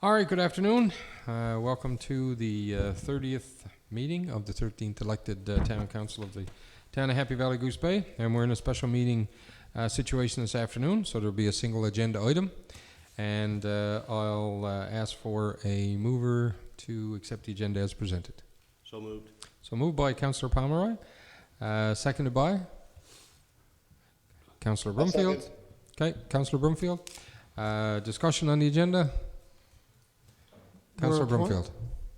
All right, good afternoon. Welcome to the 30th meeting of the 13th elected Town Council of the Town of Happy Valley Goose Bay. And we're in a special meeting situation this afternoon, so there'll be a single agenda item. And I'll ask for a mover to accept the agenda as presented. So moved. So moved by Councillor Pomeroy, seconded by Councillor Brumfield. Okay, Councillor Brumfield. Discussion on the agenda. Councillor Brumfield.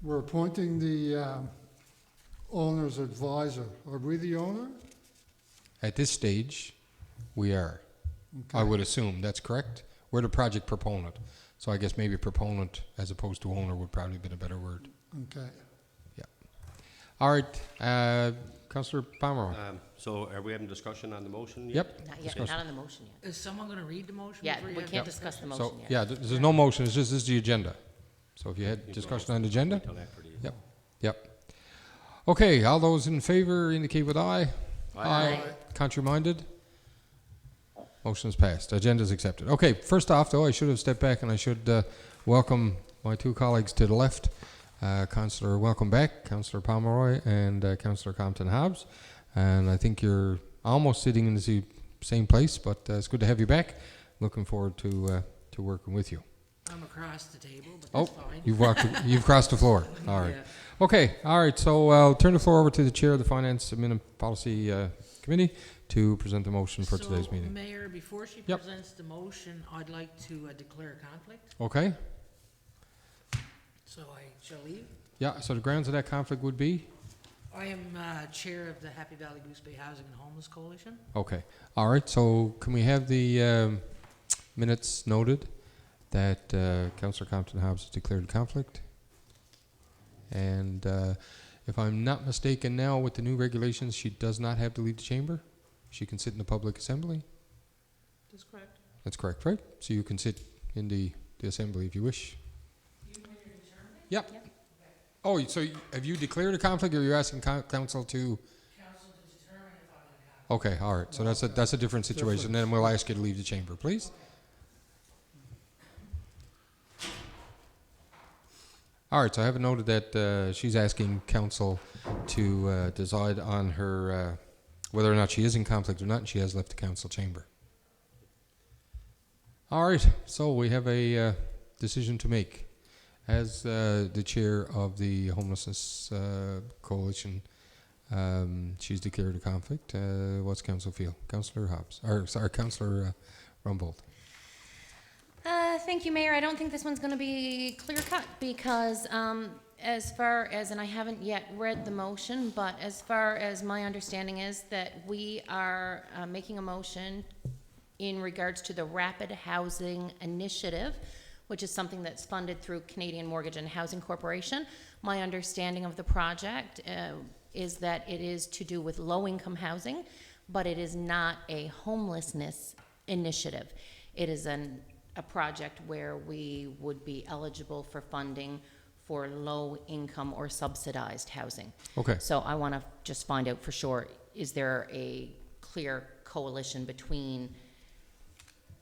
We're appointing the owner's advisor. Are we the owner? At this stage, we are. Okay. I would assume that's correct. We're the project proponent, so I guess maybe proponent as opposed to owner would probably be a better word. Okay. Yeah. All right, Councillor Pomeroy. So are we having discussion on the motion yet? Yep. Not yet, Discussion. not on the motion yet. Is someone going to read the motion? Yeah, before you we have can't the discuss the discussion? motion So, yet. yeah, there's no motion, it's just this is the agenda. So if you had discussion on the agenda? Until after the- Yep. Yep. Okay, all those in favor indicate with aye. Aye. Contrary-minded? Motion is passed. Agenda is accepted. Okay, first off, though, I should have stepped back and I should welcome my two colleagues to the left. Councillor, welcome back, Councillor Pomeroy and Councillor Compton-Hobbs. And I think you're almost sitting in the same place, but it's good to have you back. Looking forward to working with you. I'm across the table, but Oh, that's fine. you've crossed the floor. All right. Yeah. Okay, all right, so I'll turn the floor over to the Chair of the Finance and Policy Committee to present the motion for today's So, meeting. Mayor, before she Yep. presents the motion, I'd like to declare a conflict, Okay, so I shall leave. yeah, so the grounds of that conflict would be? I am chair of the Happy Valley Goose Bay Housing and Homeless Coalition. Okay, all right, so can we have the minutes noted that Councillor Compton-Hobbs has declared conflict? And if I'm not mistaken now, with the new regulations, she does not have to leave the chamber? She can sit in the public assembly? That's correct. That's correct, right? So you can sit in the assembly if you wish. Yep. Yep. Oh, so have you declared a conflict, or you're asking council to? Council to determine if I'm in conflict. Okay, all right. So that's a different situation. Then we'll ask you to leave the chamber, please. All right. So I have noted that she's asking council to decide on her whether or not she is in conflict or not, and she has left the council chamber. All right. So we have a decision to make. As the chair of the Homelessness Coalition, she's declared a conflict. What's council feel? Councillor Hobbs, or sorry, Councillor Rumbold. Thank you, Mayor. I don't think this one's going to be clear-cut because as far as, and I haven't yet read the motion, but as far as my understanding is that we are making a motion in regards to the Rapid Housing Initiative, which is something that's funded through Canadian Mortgage and Housing Corporation. My understanding of the project is that it is to do with low-income housing, but it is not a homelessness initiative. It is a project where we would be eligible for funding for low-income or subsidized housing. Okay. So I want to just find out for sure, is there a clear coalition between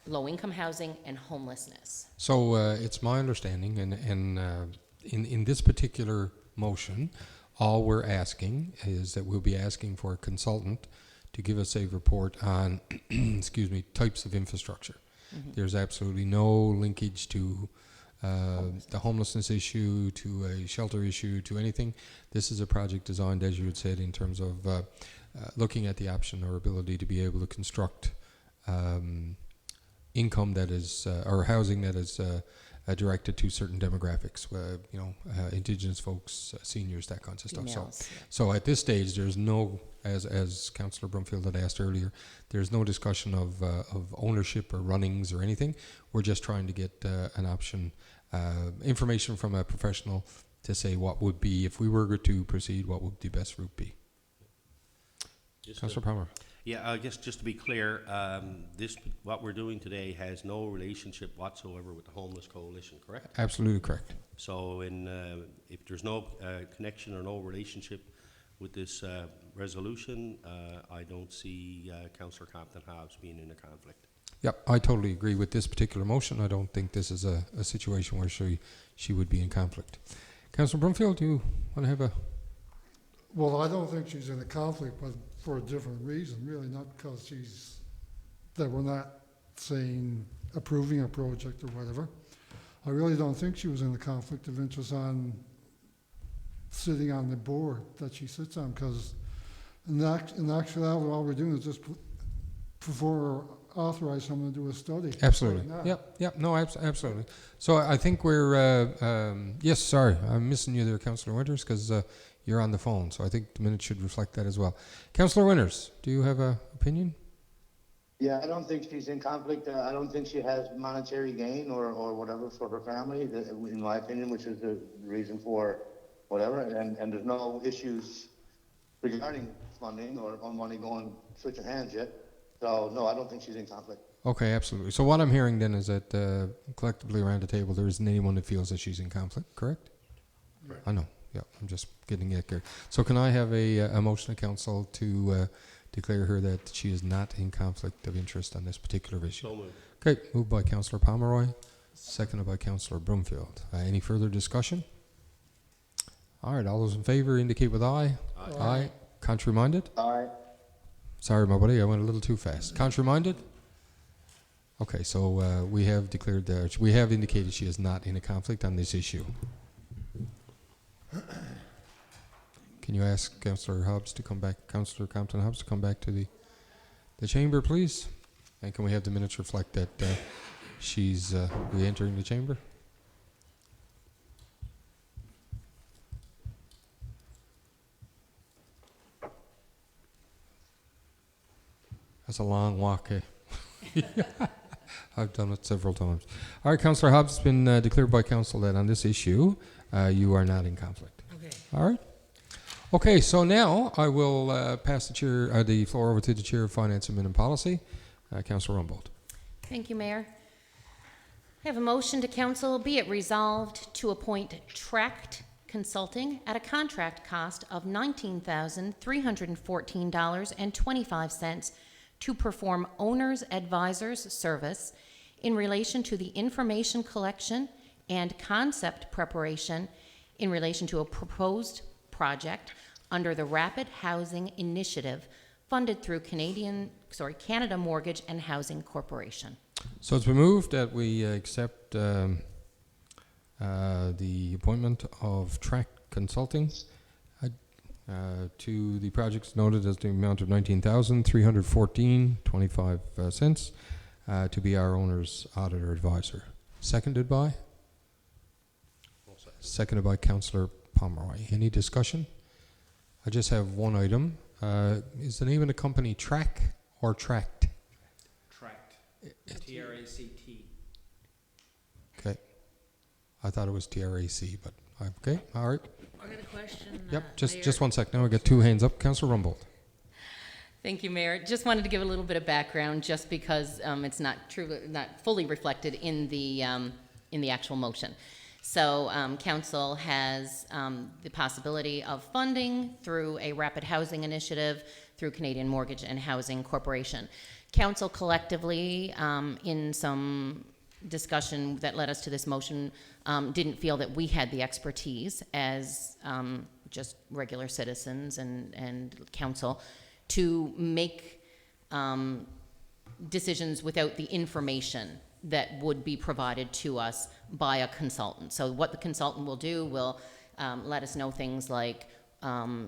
low-income housing and homelessness? So it's my understanding, and in this particular motion, all we're asking is that we'll be asking for a consultant to give us a report on, excuse me, types of infrastructure. Mm-hmm. There's absolutely no linkage to the homelessness issue, to a shelter issue, to anything. This is a project designed, as you had said, in terms of looking at the option or ability to be able to construct income that is, or housing that is directed to certain demographics, Indigenous folks, seniors, that kinds of stuff. Females, So at this stage, there's no, as Councillor Brumfield had asked earlier, there's no discussion of ownership or runnings or anything. We're just trying to get an option, information from a professional to say what would be, if we were to proceed, what would the best route be. Councillor Palmer. Yeah, I guess just to be clear, what we're doing today has no relationship whatsoever with the Homeless Coalition, correct? Absolutely correct. So if there's no connection or no relationship with this resolution, I don't see Councillor Compton-Hobbs being in a conflict. Yep, I totally agree with this particular motion. I don't think this is a situation where she would be in conflict. Councillor Brumfield, do you want to have a... Well, I don't think she's in a conflict, but for a different reason, really, not because that we're not saying approving a project or whatever. I really don't think she was in a conflict of interest on sitting on the board that she sits on, because in actuality, all we're doing is just authorize someone to do a study. Absolutely. Right now. Yep, no, absolutely. So I think we're, yes, sorry, I'm missing you there, Councillor Winters, because you're on the phone, so I think the minutes should reflect that as well. Councillor Winters, do you have an opinion? Yeah, I don't think she's in conflict. I don't think she has monetary gain or whatever for her family, in my opinion, which is the reason for whatever. And there's no issues regarding funding or money going switching hands yet. So no, I don't think she's in conflict. Okay, absolutely. So what I'm hearing then is that collectively around the table, there isn't anyone that feels that she's in conflict, correct? Correct. I know. Yeah, I'm just getting it there. So can I have a motion of council to declare her that she is not in conflict of interest on this particular issue? So moved. Okay, moved by Councillor Pomeroy, seconded by Councillor Brumfield. Any further discussion? All right, all those in favour indicate with aye. Aye. Contrary minded? All right. Sorry, my buddy, I went a little too fast. Contrary minded? Okay, so we have declared that we have indicated she is not in a conflict on this issue. Can you ask Councillor Hobbs to come back, Councillor Compton Hobbs to come back to the chamber, please? And can we have the minutes reflect that she's re-entering the chamber? That's a long walk, eh? I've done it several times. All right, Councillor Hobbs, it's been declared by council that on this issue, you are not in conflict. Okay. All right. Okay, so now I will pass the floor over to the Chair of Finance and Minimum Policy, Councillor Rumbold. Thank you, Mayor. I have a motion to council, be it resolved to appoint Tract Consulting at a contract cost of $19,314.25 to perform owner's advisor's service in relation to the information collection and concept preparation in relation to a proposed project under the Rapid Housing Initiative funded through Canada Mortgage and Housing Corporation. So it's been moved that we accept the appointment of Tract Consulting to the projects noted as the amount of $19,314.25 to be our owner's auditor advisor. Seconded by? Seconded by Councillor Pomeroy. Any discussion? I just have one item. Is the name of the company Track or Tract? Tract. T-R-A-C-T. Okay. I thought it was TRAC, but okay. All right. I got a question. Yep. Mayor. Just one sec. Now we got two hands up. Councillor Rumbold. Thank you, Mayor. Just wanted to give a little bit of background, just because it's not fully reflected in the actual motion. So council has the possibility of funding through a rapid housing initiative through Canadian Mortgage and Housing Corporation. Council collectively, in some discussion that led us to this motion, didn't feel that we had the expertise as just regular citizens and council to make decisions without the information that would be provided to us by a consultant. So what the consultant will do will let us know things like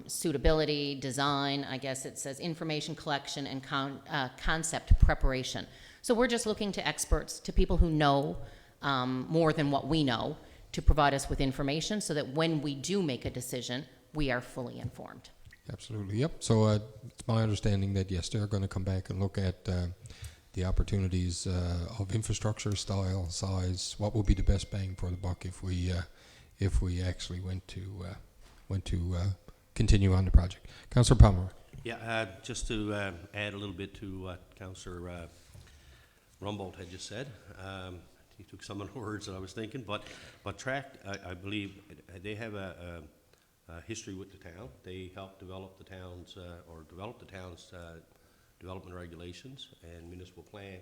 suitability, design, I guess it says information collection, and concept preparation. So we're just looking to experts, to people who know more than what we know, to provide us with information so that when we do make a decision, we are fully informed. Absolutely. Yep. So it's my understanding that yes, they're going to come back and look at the opportunities of infrastructure, style, size. What will be the best bang for the buck if we actually went to continue on the project? Councillor Palmer. Yeah, just to add a little bit to what Councillor Rumbold had just said. He took some of the words that I was thinking, but Tract, I believe, they have a history with the town. They helped develop the town's development regulations and municipal plan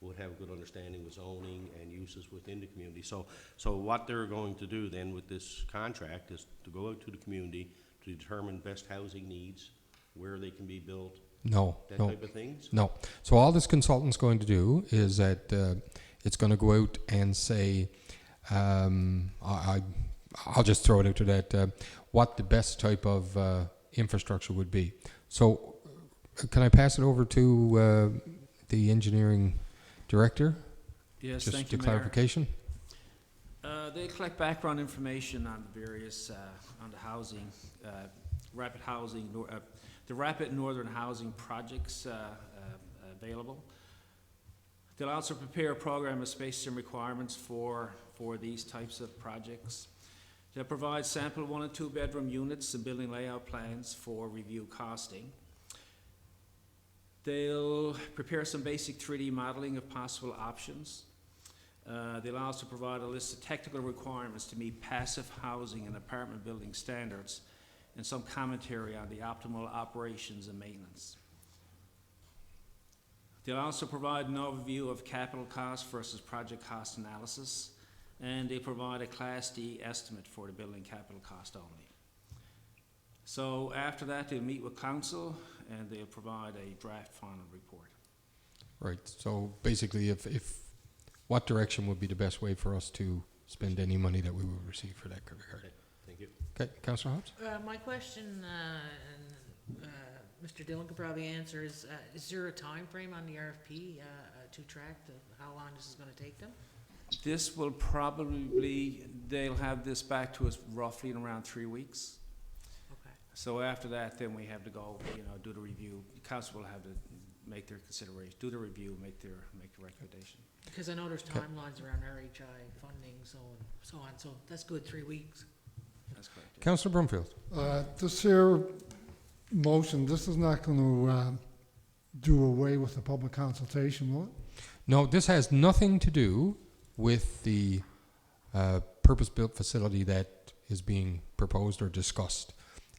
would have a good understanding with zoning and uses within the community. So what they're going to do then with this contract is to go out to the community to determine best housing needs, where they can be built, No, that no. type of things? No. So all this consultant's going to do is that it's going to go out and say, I'll just throw it out to that, what the best type of infrastructure would be. So can I pass it over to the engineering director? Yes, Just thank to you, Mayor. clarification? They collect background information on various, on the housing, rapid housing, the rapid northern housing projects available. They'll also prepare a program of spaces and requirements for these types of projects. They'll provide sample 1 and 2 bedroom units and building layout plans for review costing. They'll prepare some basic 3D modeling of possible options. They'll also provide a list of technical requirements to meet passive housing and apartment building standards and some commentary on the optimal operations and maintenance. They'll also provide an overview of capital cost versus project cost analysis, and they provide a Class D estimate for the building capital cost only. So after that, they'll meet with council and they'll provide a draft final report. Right. So basically, if what direction would be the best way for us to spend any money that we would receive for that regard? Okay, thank you. Okay, Councillor Hobbs? My question, and Mr. Dillon could probably answer, is there a time frame on the RFP to track how long this is going to take them? This will probably, they'll have this back to us roughly in around 3 weeks. Okay. So after that, then we have to go, do the review. Council will have to make their consideration, do the review, make the recommendation. Because I know there's timelines around RHI funding, so on. So that's good, 3 weeks. That's correct. Yeah. Councillor Brumfield? This here motion, this is not going to do away with the public consultation, will it? No, this has nothing to do with the purpose-built facility that is being proposed or discussed.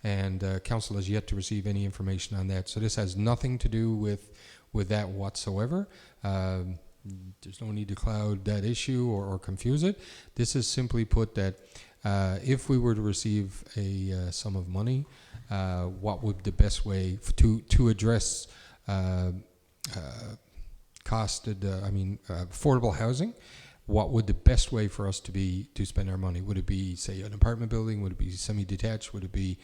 And council has yet to receive any information on that. So this has nothing to do with that whatsoever. There's no need to cloud that issue or confuse it. This is simply put that if we were to receive a sum of money, what would the best way to address affordable housing? What would the best way for us to spend our money? Would it be, say, an apartment building? Would it be semi-detached? Would it be,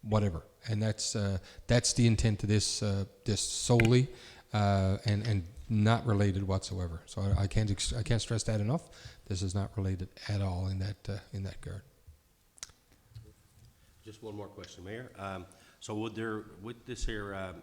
whatever? And that's the intent of this solely, and not related whatsoever. So I can't stress that enough. This is not related at all in that regard. Just one more question, Mayor. So with this here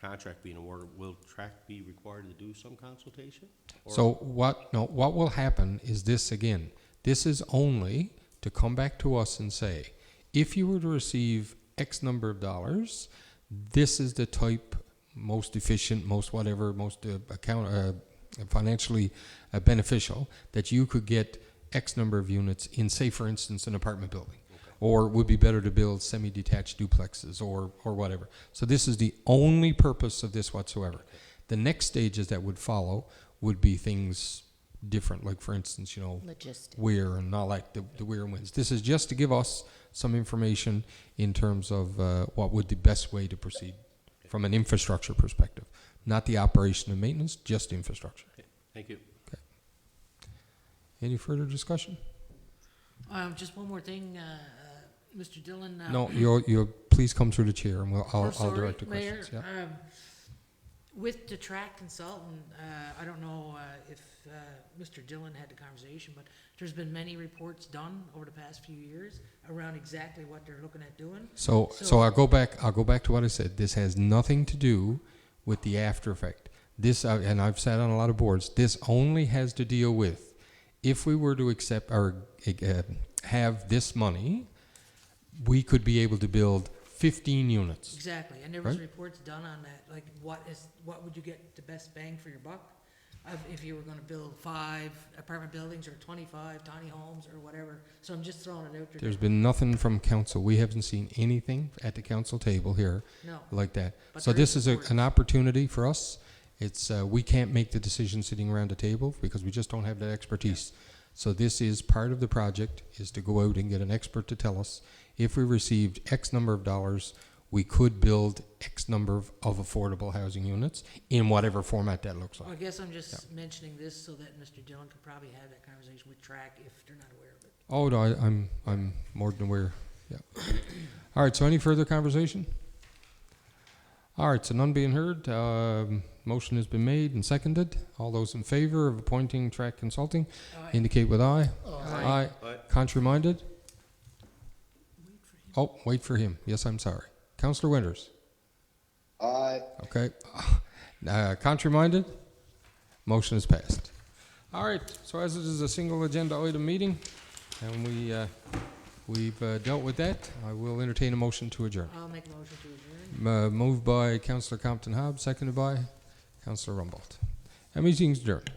contract being awarded, will TRAC be required to do some consultation? Or So what will happen is this again. This is only to come back to us and say, if you were to receive X number of dollars, this is the type most efficient, most whatever, most financially beneficial that you could get X number of units in, say, for instance, an apartment building. Or it would be better to build semi-detached duplexes or whatever. So this is the only purpose of this whatsoever. The next stages that would follow would be things different, like for instance, Logistics. weir and all that, the weir and winds. This is just to give us some information in terms of what would the best way to proceed from an infrastructure perspective. Not the operation and maintenance, just infrastructure. Okay, thank you. Okay. Any further discussion? Just one more thing, Mr. Dillon. No, you'll please come through the chair and I'll sorry, direct the Mayor, questions. Yeah. with the TRAC consultant, I don't know if Mr. Dillon had the conversation, but there's been many reports done over the past few years around exactly what they're looking at doing. So I'll go back to what I said. This has nothing to do with the after effect. This, and I've sat on a lot of boards, this only has to deal with if we were to accept or have this money, we could be able to build 15 units. Exactly, and there was Right. reports done on that, like what would you get the best bang for your buck? If you were gonna build 5 apartment buildings or 25 tiny homes or whatever, so I'm just throwing it out there. There's been nothing from council. We haven't seen anything at the council table here No, like that. But So there this is is support. an opportunity for us, It's, we can't make the decision sitting around a table because we just don't have that expertise. So this is part of the project, is to go out and get an expert to tell us, if we received X number of dollars, we could build X number of affordable housing units in whatever format that looks Well, I like. guess I'm just mentioning this so that Mr. Dillon could probably have that conversation with TRAC if they're not aware of it. Oh, no, I'm more than aware, yeah. All right, so any further conversation? All right, so none being heard, motion has been made and seconded. All those in favor of appointing Track Consulting indicate with aye. Aye. Aye. Contrary minded? Oh, wait for him. Yes, I'm sorry. Councillor Winters? Aye. Okay. Contrary minded? Motion is passed. All right, so as it is a single agenda item meeting, and we've dealt with that, I will entertain a motion to adjourn. I'll make a motion to adjourn. Moved by Councillor Compton Hobbs, seconded by Councillor Rumbold. Our meeting's adjourned.